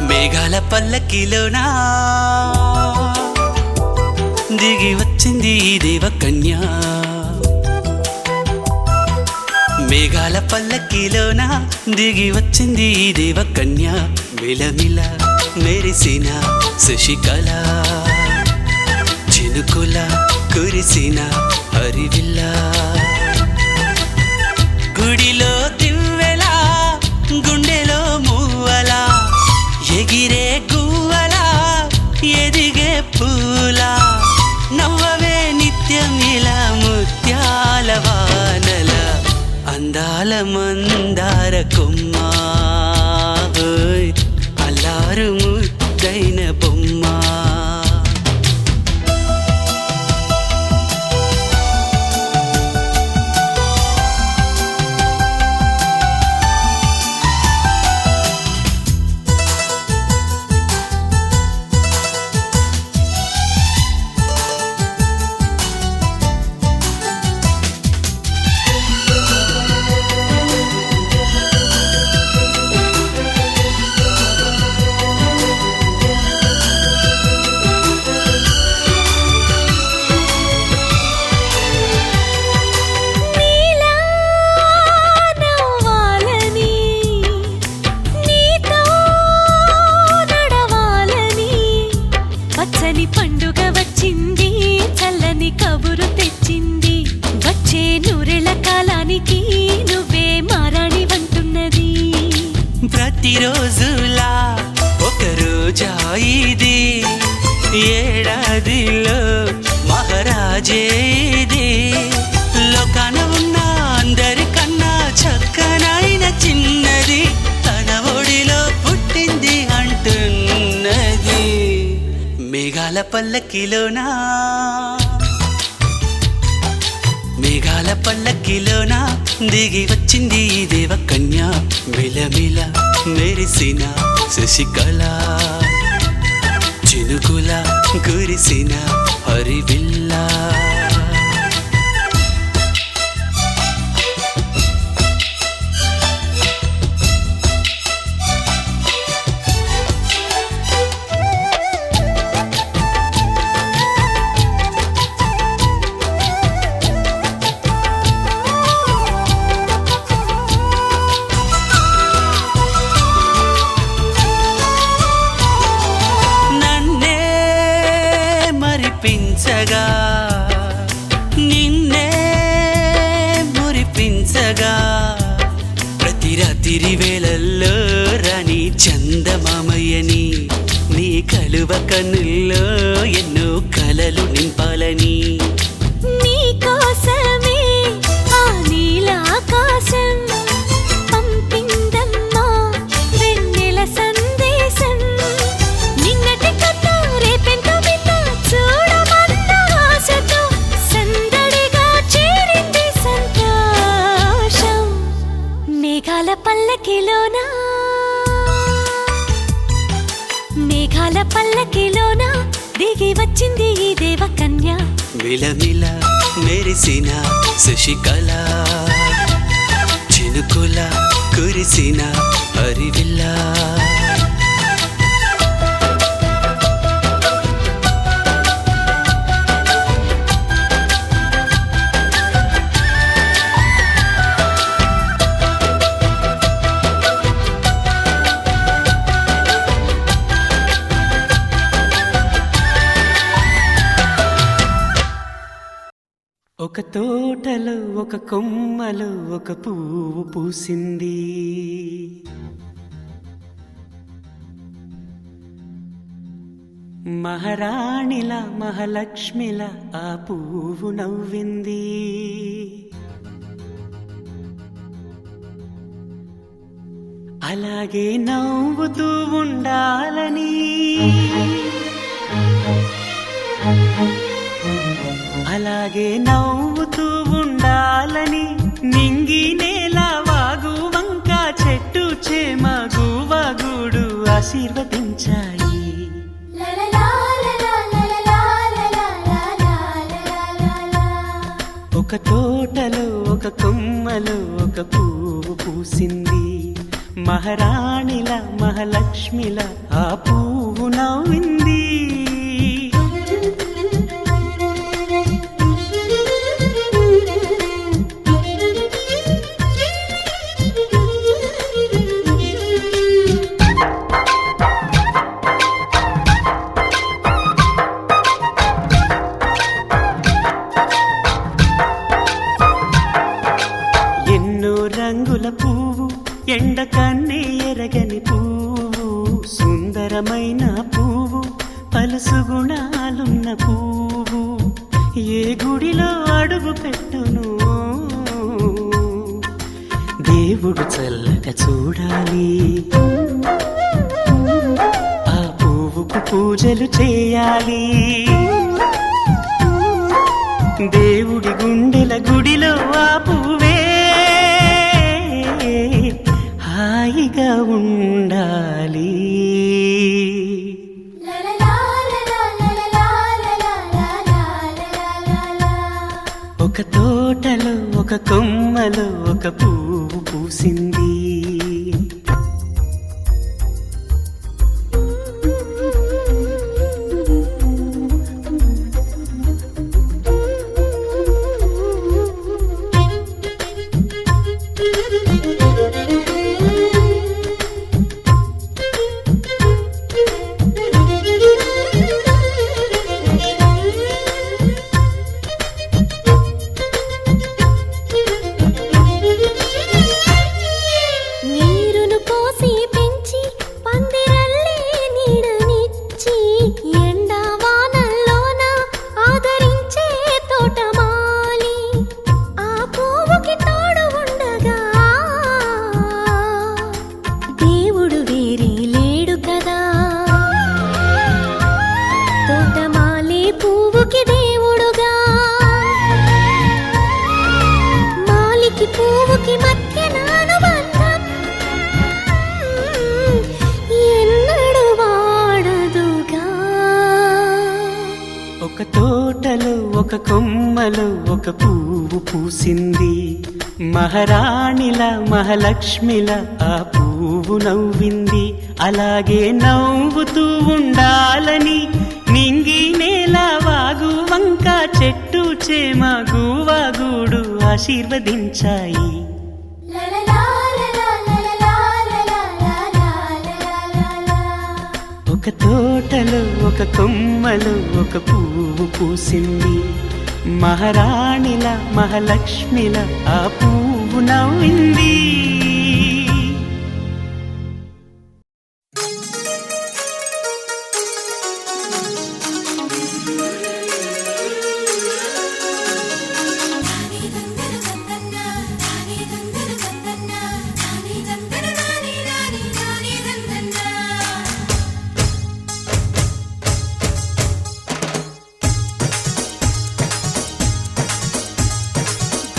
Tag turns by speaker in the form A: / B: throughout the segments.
A: మేఘాల పల్లకిలోనా దిగి వచ్చింది ఈ దేవకన్య. మేఘాల పల్లకిలోనా దిగి వచ్చింది ఈ దేవకన్య. మిలమిల మెరిసిన శశికళ చినుకుల కురిసిన హరివిల్ల. గుడిలో దివ్వెలా గుండెలో మూవలా ఎగిరే గువ్వలా ఎదిగే పూలా. నవ్వవే నిత్యం ఇలా ముత్యాల వానల అందాల మందార కొమ్మ. అల్లారు ముద్దైన బొమ్మ.
B: పండుగ వచ్చింది చల్లని కబురు తెచ్చింది. వచ్చే నూరెళ్ళ కాలానికి నువ్వే మారాణి వంటున్నది.
A: ప్రతిరోజులా ఒక రోజా ఇది ఏడాదిలో మహారాజే ఇది. లోకాన ఉన్న అందరికన్నా చక్కనైన చిన్నది తన ఒడిలో పుట్టింది అంటున్నది. మేఘాల పల్లకిలోనా మేఘాల పల్లకిలోనా దిగి వచ్చింది ఈ దేవకన్య. మిలమిల మెరిసిన శశికళ చినుకుల కురిసిన హరివిల్లా మరిపించగా నిన్నే మురిపించగా ప్రతి రాత్రి వేళల్లో రాణి చందమామయ్యని నీ కలువ కన్నుల్లో ఎన్నో కలలు నింపాలని
B: నీ కోసమే ఆ నీలాకాశం పంపిందమ్మా వెన్నెల సందేశం నిన్నటి కథ రేపెంతో చూడమన్న ఆశతో సందడిగా చేరింది సంతోషం మేఘాల పల్లకిలోన దిగి వచ్చింది ఈ దేవకన్య
A: మిలమిల మెరిసిన శశికళ చినుకుల కురిసిన హరివిల్లా ఒక తోటలో ఒక కొమ్మలో ఒక పువ్వు పూసింది మహారాణిలా మహాలక్ష్మిలా ఆ పువ్వు నవ్వింది అలాగే నవ్వుతూ ఉండాలని అలాగే నవ్వుతూ ఉండాలని నింగి నేల వాగు వంక చెట్టు చేమ గువగూడు ఆశీర్వదించాయి ఒక తోటలో ఒక కొమ్మలో ఒక పువ్వు పూసింది మహారాణిల మహాలక్ష్మిల ఆ పువ్వు నవ్వింది రంగుల పువ్వు ఎండ కన్నే ఎరగని పువ్వు సుందరమైన పువ్వు పలుసు గుణాలున్న పువ్వు ఏ గుడిలో అడుగు పెట్టును దేవుడు చల్లగా చూడాలి ఆ పువ్వుకు పూజలు చేయాలి దేవుడి గుండెల గుడిలో ఆ పువ్వే హాయిగా ఉండాలి ఒక తోటలో ఒక కొమ్మలో ఒక పువ్వు పూసింది ఒక కొమ్మలో ఒక పువ్వు పూసింది. మహారాణిలా మహాలక్ష్మిలా ఆ పువ్వు నవ్వింది. అలాగే నవ్వుతూ ఉండాలని నింగి నేల వాగు వంక చెట్టు చేమ గువాగూడు ఆశీర్వదించాయి. ఒక తోటలో ఒక కొమ్మలో ఒక పువ్వు పూసింది. మహారాణిల మహాలక్ష్మిల ఆ పువ్వు నవ్వింది.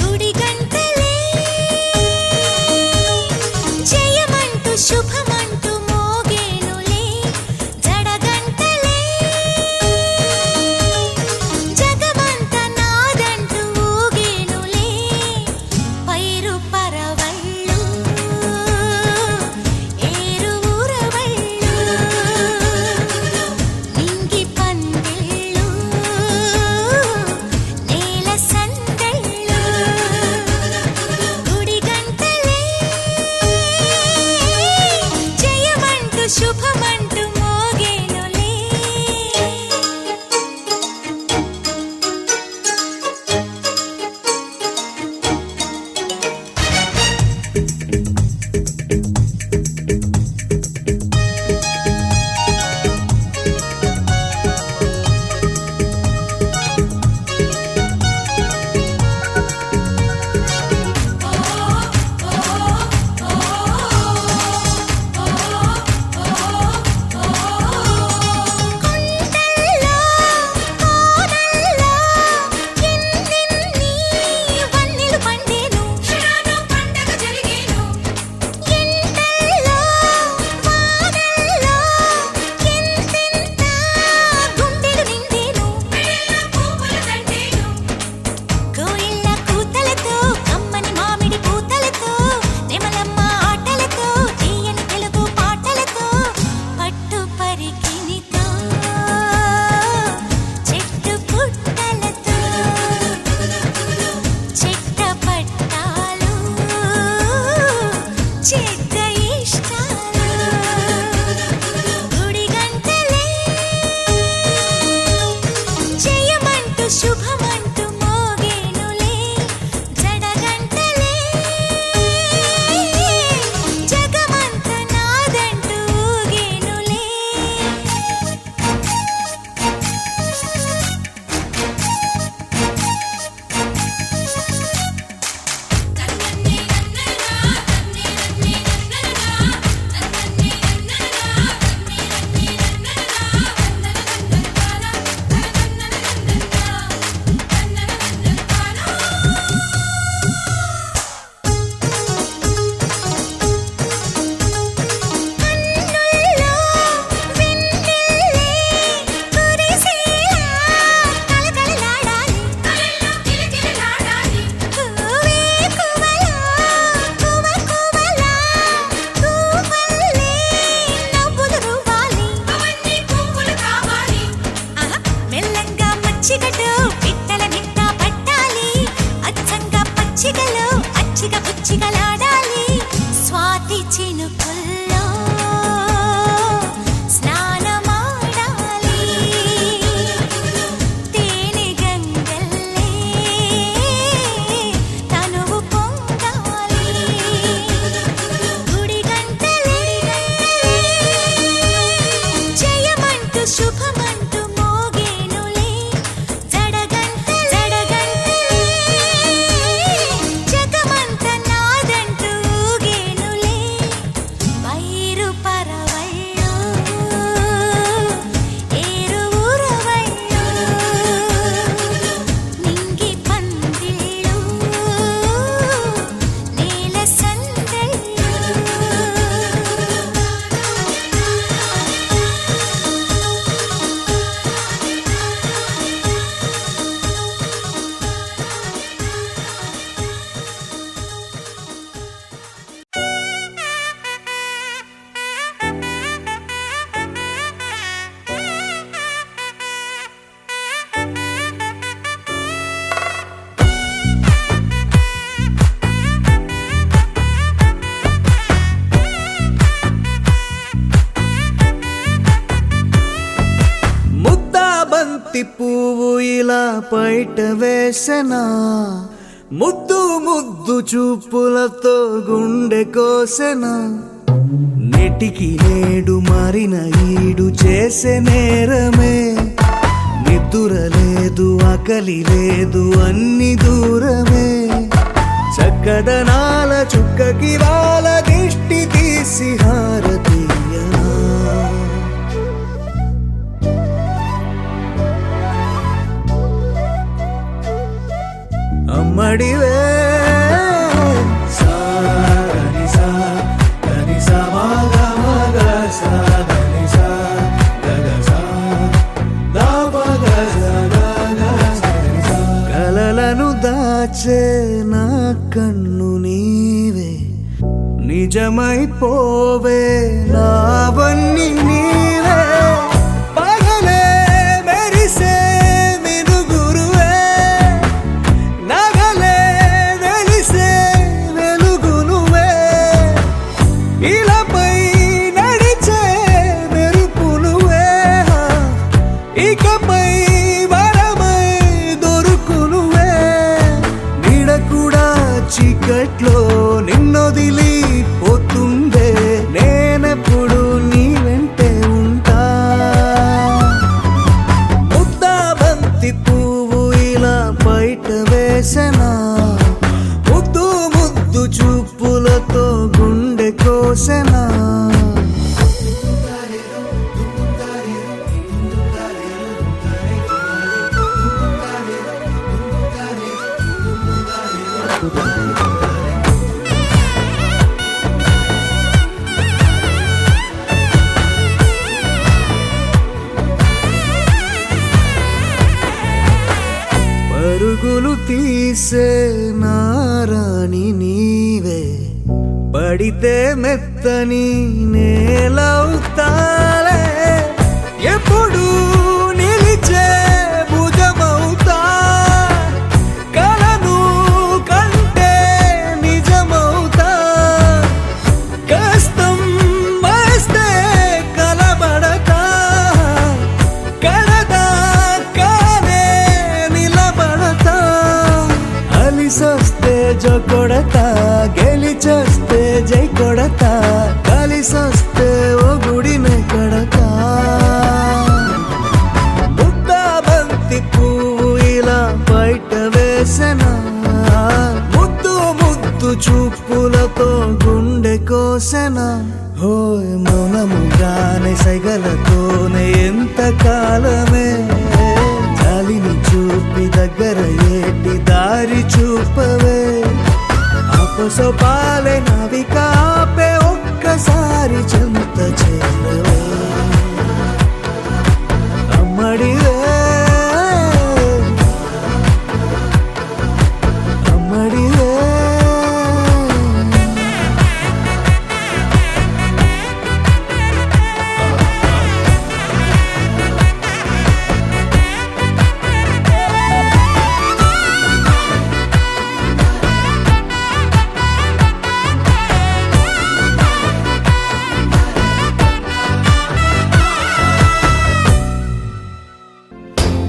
B: గుడి గంటలే
C: బయట వేసెనా ముద్దు ముద్దు చూపులతో గుండె కోసెనా నెటికి నేడు మారిన ఈడు చేసే నేరమే నిద్ర లేదు ఆకలి లేదు అన్ని దూరమే చక్కదనాల చుక్కకి వాళ్ళ దిష్టి తీసి హారతీయనా అమ్మడివే సాగని సా గని సా మగ మగ సా గని సా గగ సా దా పగ సా గగ సని సా కలలను దాచే నా కన్ను నీవే నిజమైపోవే నావన్నీ నీవే పగలే మెరిసే మినుగురువే నగలే వెలిసే వెలుగు నువ్వే ఇలాపై నడిచే మెరుపు నువ్వే ఇకపై వరమై దొరుకు నువ్వే నీడ కూడా చీకట్లో నిన్నొదిలి పోతుందే నేనెప్పుడు నీ వెంటే ఉంటా ముద్దా బంతి పువ్వు ఇలా బయట వేసెనా ముద్దు ముద్దు చూపులతో గుండె కోసెనా పరుగులు తీసే నారాణి నీవే పడితే మెత్తని నేలవుతాలే ఎప్పుడు నిలిచే భుజమవుతా కలను కంటే నిజమవుతా కష్టం వస్తే కలబడతా కడదా కానే నిలబడతా అలిసొస్తే జో కొడతా గెలిచొస్తే జై కొడతా కలిసొస్తే ఓ గుడినే కడతా ముద్దా బంతి పువ్వు ఇలా బయట వేసెనా ముద్దు ముద్దు చూపులతో గుండె కోసెనా హోయ్ మౌనముగానే సైగలతోనే ఎంత కాలమే జాలిని చూపి దగ్గర ఏటి దారి చూపవే అపసోపాలే నావిక ఆపే ఒక్కసారి చెంత చేరవే అమ్మడివే అమ్మడివే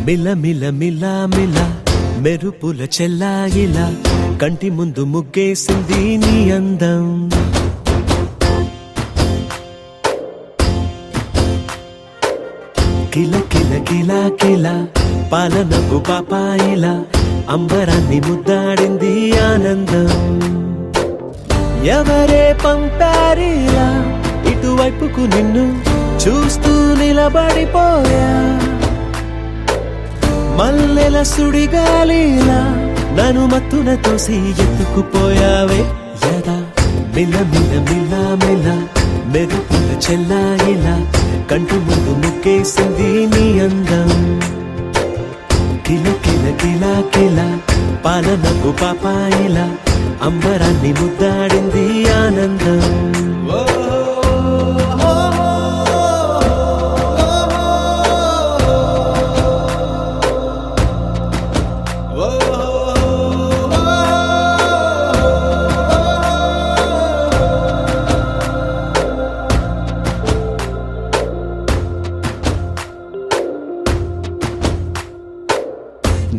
A: మిల మిల మిల మిల మెరుపుల చెల్లాయిలా కంటి ముందు ముగ్గేసింది నీ అందం కిల కిల కిల కిల పాలనకు పాపాయిలా అంబరాన్ని ముద్దాడింది ఆనందం ఎవరే పంపారిలా ఇటువైపుకు నిన్ను చూస్తూ నిలబడిపోయా మల్లెల సుడిగాలిలా నన్ను మత్తున తోసి ఎత్తుకుపోయావే యదా మిల మిల మిల మిల మెరుపుల చెల్లాయిలా కంటి ముందు ముగ్గేసింది నీ అందం కిల కిల కిల కిల పాలనకు పాపాయిలా అంబరాన్ని ముద్దాడింది ఆనందం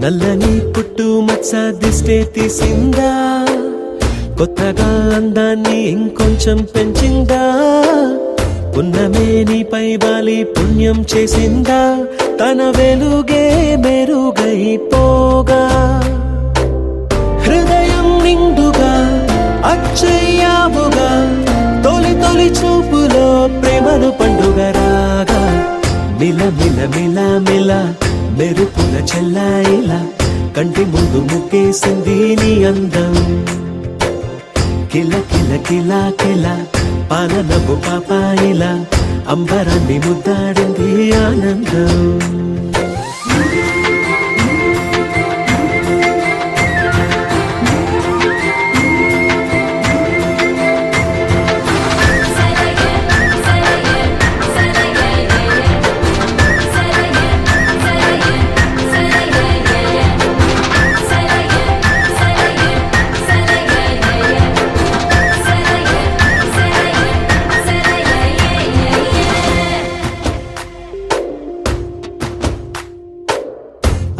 A: నల్లని పుట్టు మచ్చ దిష్టే తీసిందా, కొత్తగా అందాన్ని ఇంకొంచెం పెంచిందా, పున్నమే నీపై వాలి పుణ్యం చేసిందా, తన వెలుగే మెరుగైపోగా హృదయం నిండుగా అచ్చయ్యావుగా, తొలి తొలి చూపులో ప్రేమను పండుగ రాగా, మిల మిల మిల మిల మెరుపుల చెల్లాయిలా కంటి ముందు ముక్కేసింది నీ అందం, కిల కిల కిల కిల పాలనపు పాపాయిలా అంబరాన్ని ముద్దాడింది ఆనందం.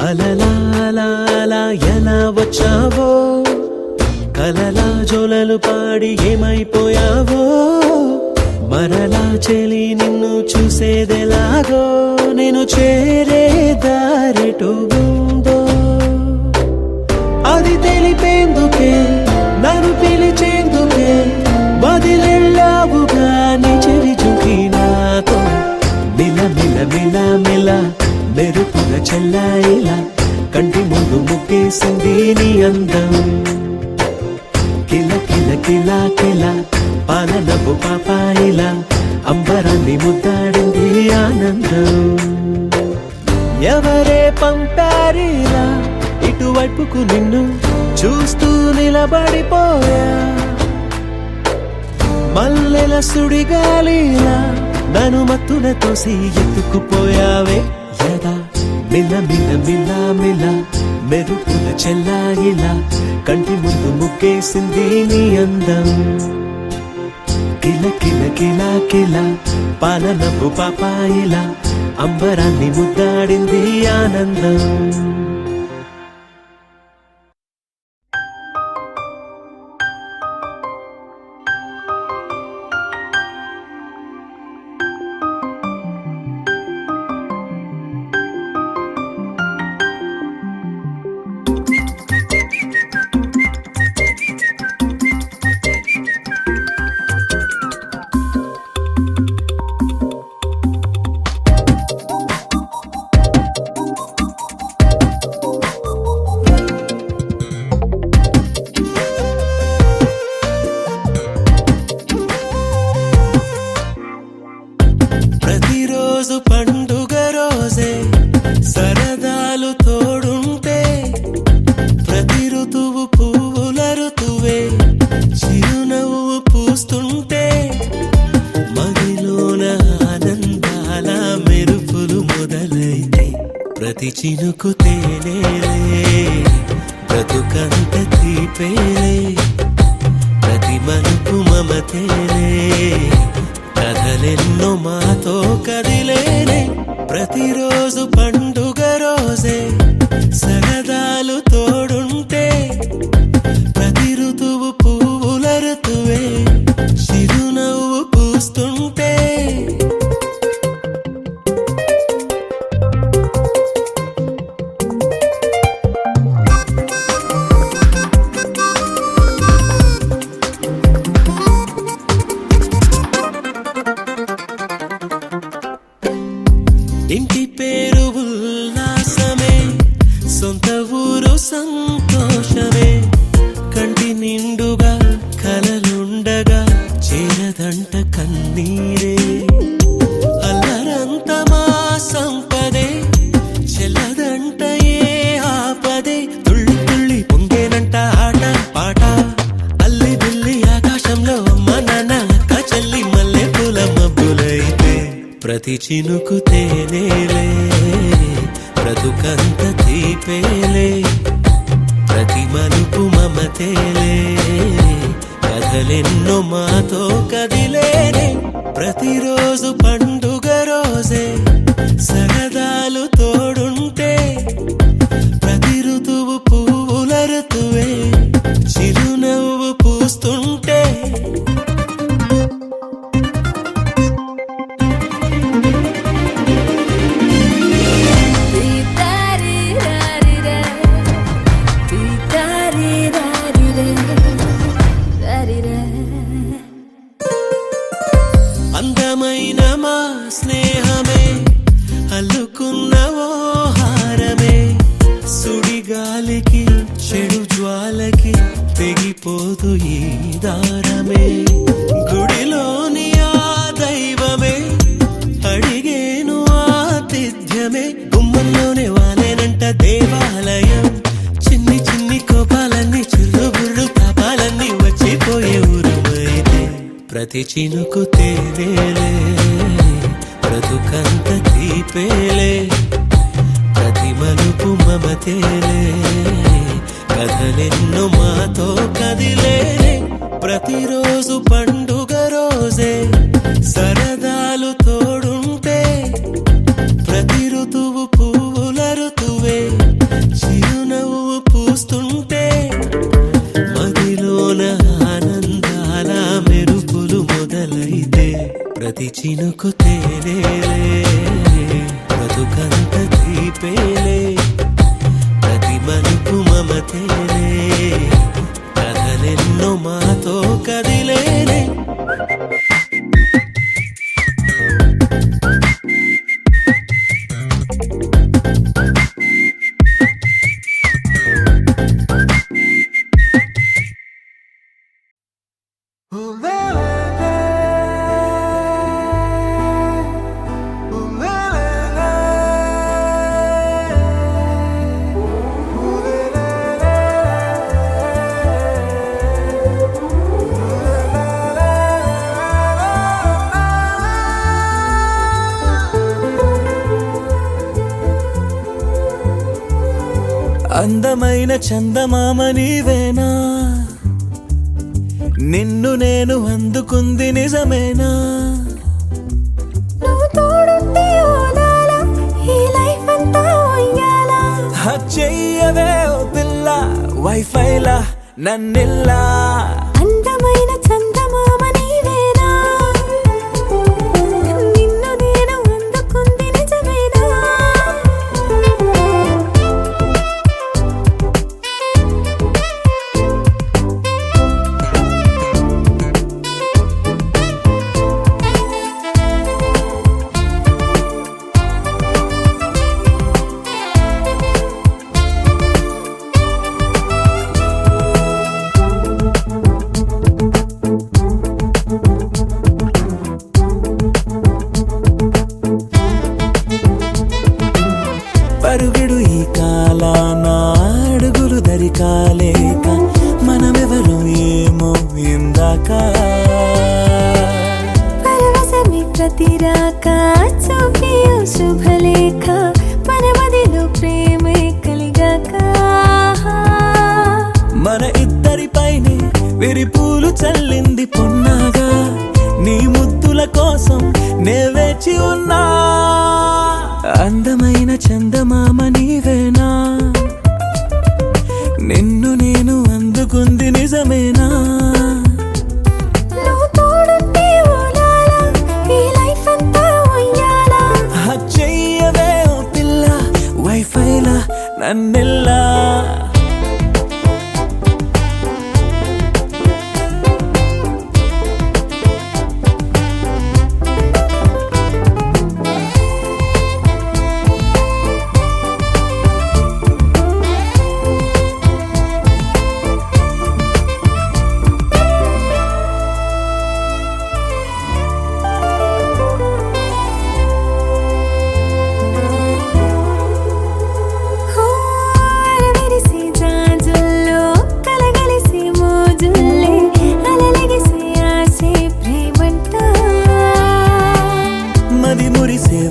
A: అలలా అలా అలా ఎలా వచ్చావో, కలలా జోలలు పాడి ఏమైపోయావో, మరలా చెలి నిన్ను చూసేదెలాగో, నేను చేరే దారెటు ఉందో అది తెలిపేందుకే నన్ను పిలిచేందుకే వదిలెళ్ళావుగా నీ చెవి చుకి నాతో, మిల మిల మిల మిల మెరుపుల చెల్లాయిలా కంటి ముందు ముక్కేసింది నీ అందం, కిల కిల కిల కిల పాలనపు పాపాయిలా అంబరాన్ని ముద్దాడింది ఆనందం. ఎవరే పంపారిలా ఇటువైపుకు నిన్ను చూస్తూ నిలబడిపోయా, మల్లెల సుడిగాలిలా నన్ను మత్తున తోసి ఎత్తుకుపోయావే యదా, మిల మిల మిల మిల మెరుపుల చెల్లాయిలా కంటి ముందు ముక్కేసింది నీ అందం, కిల కిల కిల కిల పాలనపు పాపాయిలా అంబరాన్ని ముద్దాడింది ఆనందం. ప్రతిరోజు పండుగ రోజే సరదాలు తోడుంటే, ప్రతి ఋతువు పువ్వుల ఋతువే చిరునవ్వు పూస్తుంటే, మదిలోన ఆనందాల మెరుపులు మొదలైతే, ప్రతి చినుకు తేనేలే బ్రతుకంత తీపేలే, ప్రతి మలుపు మమతేలే కథలెన్నో మాతో కదిలేనే, ప్రతిరోజు పండుగ రోజే సరదాలు తోడుంటే, ప్రతి ఋతువు పువ్వుల ఋతువే చిరునవ్వు పూస్తుంటే, ఇంటి పేరు ఉల్లాసమే, సొంత ఊరు సంతోషమే, కంటి నిండుగా కలలుండగా చేరదంట కన్నీరే, అల్లరంత మా సంపదే చెల్లదంట ఏ ఆపదే, తుళ్ళి తుళ్ళి పొంగేనంట ఆట పాట, అల్లి బిల్లి ఆకాశంలో అమ్మ నాన్న అక్క చెల్లి మల్లె పూల మబ్బులైతే, ప్రతి చినుకు తేనేలే బ్రతుకంత తీపేలే, ప్రతి మలుపు మమతేలే కథలెన్నో మాతో కదిలేనే, ప్రతిరోజు పండుగ రోజే సరదాలు తోడుంటే, ప్రతి అందమైన మా స్నేహమే అల్లుకున్న ఓ హారమే సుడిగాలికి చెడు జ్వాలకి తెగిపోదు ఈ దారమే గుడిలోని ఆ దైవమే అడిగేను ఆతిథ్యమే గుమ్మంలోనే వాలేనంట దేవాలయం చిన్ని చిన్ని కోపాలన్నీ చిల్లుబుర్రు పాపాలన్నీ వచ్చిపోయే ఊరుమైతే ప్రతి చినుకు తేలేలే బ్రతుకంత తీపేలే ప్రతి మలుపు మమతేలే కథలెన్నో మాతో కదిలే ప్రతిరోజు పండుగ రోజే సరదాలు తోడుంటే ప్రతి ఋతువు పువ్వుల ఋతువే చిరునవ్వు పూస్తుంటే మదిలోన ఆనందాల మెరుపులు మొదలైతే ప్రతి చినుకు తేలేలే బ్రతుకంత తీపేలే ప్రతి మలుపు మమతేలే కథలెన్నో మాతో కదిలేనే
C: అందమైన చందమామ నీవేనా నిన్ను నేను అందుకుంది నిజమేనా
B: నువ్వు తోడుంటే ఓదాలా ఈ లైఫ్ అంతా ఉయ్యాలా
C: చెయ్యవే ఓ పిల్ల వైఫైలా నన్నిల్లా
B: అందమైన చందమామ నీవేనా నిన్ను నేను అందుకుంది నిజమేనా
C: పరుగిడు ఈ కాలాన అడుగులు దరికాలేక మనమెవరు ఏమో ఇందాక
B: పరవశమే ప్రతిరాక చూపి ఓ శుభలేఖ మన మదిలో ప్రేమే కలిగాక
C: మన ఇద్దరిపైనే విరిపూలు చల్లింది పొన్నాగా నీ ముద్దుల కోసం నే వేచి ఉన్నా అందమైన చందమామ నీవేనా నిన్ను నేను అందుకుంది నిజమేనా
B: నువ్వు తోడుంటే ఓలాలా ఈ లైఫ్ అంతా ఉయ్యాలా
C: చెయ్యవే ఓ పిల్ల వైఫైలా నన్నెల్లా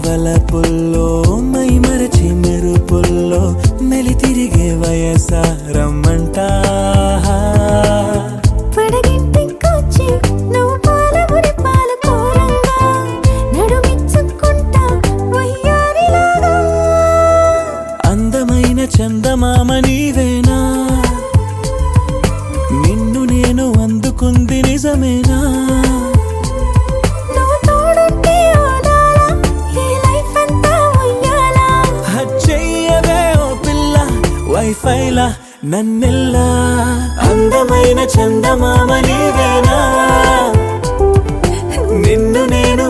C: వలపుల్లో మై మరచి మెరుపుల్లో మెలి తిరిగే వయసారమ్మంట
B: పడగింటికొచ్చి నువ్వు పాలబురి పాలు కోరంగా నడుమిచ్చుకుంటా వయ్యారిలాగా
C: అందమైన చందమామ నీవేనా నిన్ను నేను అందుకుంది నిజమేనా వైఫైలా నన్నెల్లా అందమైన చందమామ నీవేనా నిన్ను నేను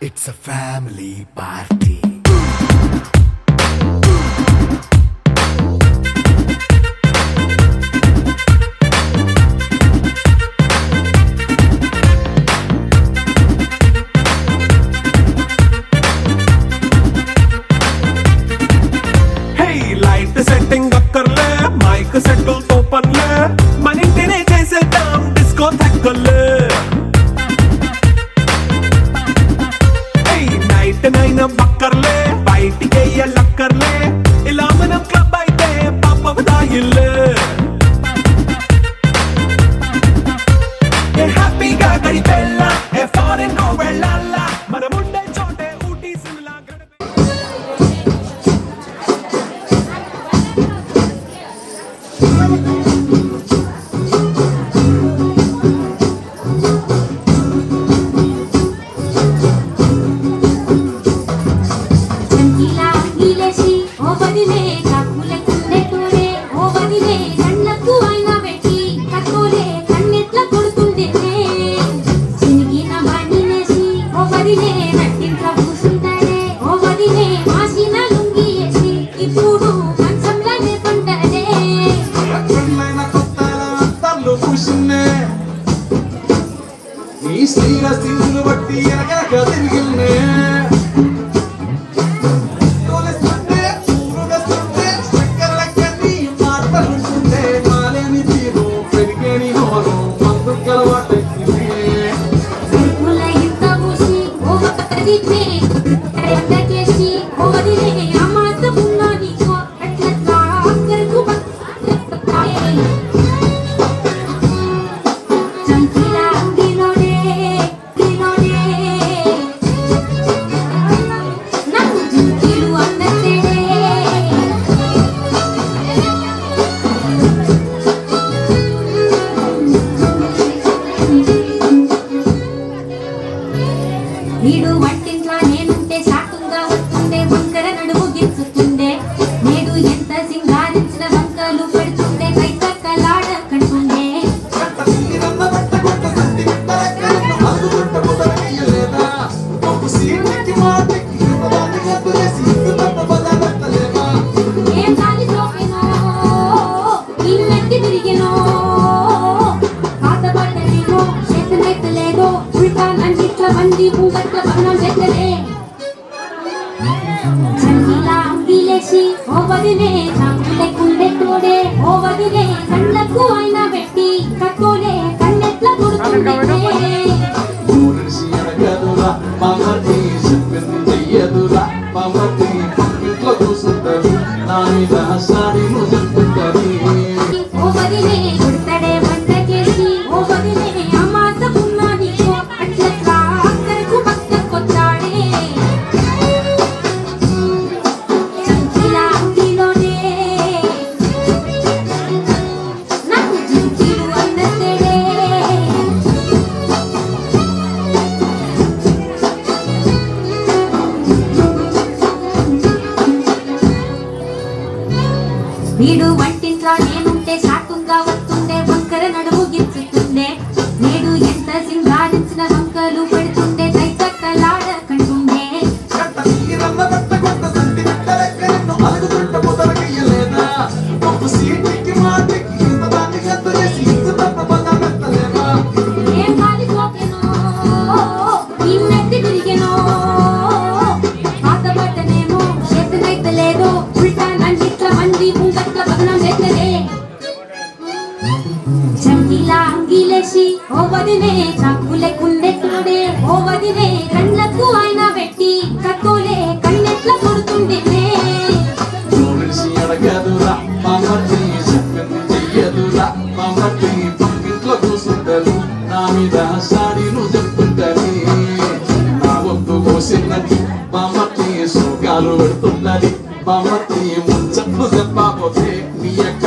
D: It's a family party.
E: Hey, light setting అక్కర్లే మైక్ సెట్టుల్ తో పనిలే మన ఇంటినే చేసేద్దాం డిస్కో థక్కర్లే నైట్ నైన్ బక్కర్లే బయటికి వెయ్యలక్కర్లే ఇలా మనం క్లబ్ అయితే పాప దాయిల్లే హ్యాపీగా గడిపెళ్ళ ఏ ఫారెన్ కో వెళ్ళాల మనం ఉండే చోటే ఊటీ సిమ్లా
D: నీ శ్రీరస్థితులు బట్టి ఎనక తిరిగిల్నే తోలేస్తుంటే ఊరుగస్తుంటే చక్కర్లక్కని మాటలుంటుంటే మాలేని తీరు పెరిగేని నోరు మందు కలవాటెక్కింది
B: వీడు వంటింట్లా నేనుంటే శాఖంగా వస్తుండే వంకర నడుము గిచ్చుతుండే నేడు ఎంత సింగారించిన వంకలు పెడుతుండే కైతక్కలాడ కంటుండే ఏం కాలి సోకెనో ఇన్నెత్తి తిరిగినో పాత పడ్డనేమో చేతనైతలేదో ఉల్టా నందిట్ల మంది పూగట్ల భవనం చేతలే చంగిలా అంగిలేసి ఓ వదిలే చాకులే కుండే తోడే ఓ వదిలే కళ్ళకు అయినా పెట్టి కట్టోలే కన్నెట్ల కొడుతుండే
D: మమ్మటి చెప్పింది చెయ్యదురా మమ్మటి ఇంట్లో కూసుంటారు నా మీద సారీలు చెప్తుంటారు
B: ఓ వదిలే కొడతడే వంటకేసి ఓ వదిలే అమాసకున్నా నీకో అట్లట్లా అక్కడకు పక్కకొచ్చాడే చంకిలా అంగిలోనే నాకు జింకిలు అన్నతేడే వీడు వంటింట్లా నేనుంటే శాఖంగా వస్తుండే వంకర నడుము గిచ్చుతుండే నేడు ఎంత సింగారించిన వంకలు పెడుతుండే కైతక్కలాడ కంటుండే ఏం కాలి సోకెనో ఇన్నెత్తి తిరిగెనో పాత పడ్డనేమో చేతనైతలేదో ఉల్టా నందిట్ల మంది పూగట్ల భవనం చేతలే చంకిలా అంగిలేసి ఓ వదిలే చాకులే కుండే తోడే ఓ వదిలే కళ్ళకు అయినా పెట్టి కట్టోలే కన్నెట్ల కొడుతుండే
D: అడగదురా మమ్మటి చెప్పింది చెయ్యదురా మమ్మటి ఇంట్లో కూసుంటారు నా మీద సారీలు చెప్తుంటారు నా వద్దు కోసినది మమ్మటి సుఖాలు పెడుతున్నది మమ్మటి ముచ్చట్లు చెప్పకపోతే నీ యొక్క